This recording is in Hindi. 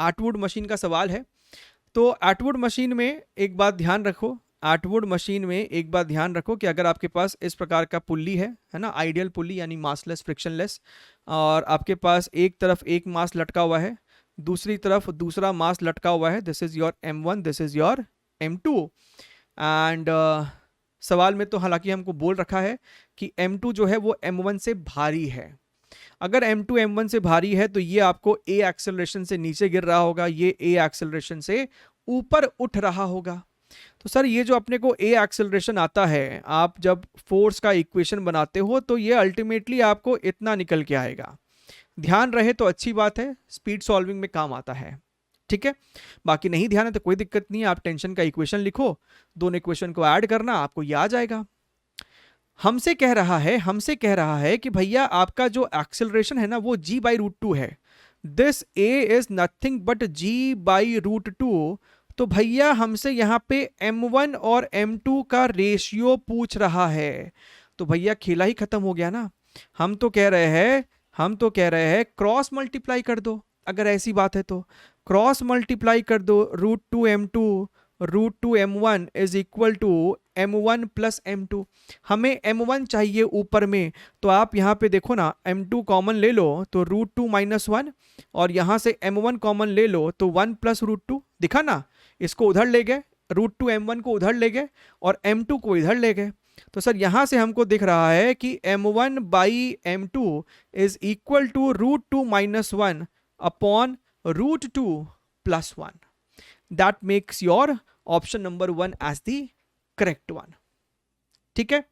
एटवुड मशीन का सवाल है। तो एटवुड मशीन में एक बात ध्यान रखो, एटवुड मशीन में एक बात ध्यान रखो कि अगर आपके पास इस प्रकार का पुल्ली है ना, आइडियल पुल्ली यानी मासलेस फ्रिक्शनलेस, और आपके पास एक तरफ एक मास लटका हुआ है, दूसरी तरफ दूसरा मास लटका हुआ है, this is your M1, this is your M2, and सवाल में तो हालांकि हमको बोल रखा है कि M2 जो है वो M1 से भारी है। अगर M2 M1 से भारी है तो ये आपको A एक्सेलरेशन से नीचे गिर रहा होगा, ये A एक्सेलरेशन से ऊपर उठ रहा होगा। तो सर ये जो अपने को A एक्सेलरेशन आता है, आप जब फोर्स का इक्वेशन बनाते हो तो ये अल्टीमेटली आपको इतना निकल के आएगा। ध्यान रहे तो अच्छी बात है, स्पीड सॉल्विंग में काम आता है, ठीक है। बाकी नहीं ध्यान है तो कोई दिक्कत नहीं है, आप टेंशन का इक्वेशन लिखो, दोनों इक्वेशन को ऐड करना, आपको ये आ जाएगा। हमसे कह रहा है कि भैया आपका जो एक्सेलरेशन है ना वो g/√2 है, this a is nothing but g/√2। तो भैया हमसे यहाँ पे M1 और M2 का रेशियो पूछ रहा है, तो भैया खेला ही खत्म हो गया ना। हम तो कह रहे हैं क्रॉस मल्टीप्लाई कर दो, अगर ऐसी बात है तो क्रॉस मल्टीप्लाई कर दो, √2 M1 is equal to M1 plus M2। हमें M1 चाहिए ऊपर में, तो आप यहाँ पे देखो ना, M2 कॉमन ले लो तो √2 - 1, और यहाँ से M1 कॉमन ले लो तो 1 प्लस √2, दिखा ना, इसको उधर ले गए, √2 M1 को उधर ले गए और M2 को इधर ले गए। तो सर यहाँ से हमको दिख रहा है कि M1/M2 is equal to √2 - 1 upon √2 + 1। That makes your option number 1 as the correct one, ठीक है।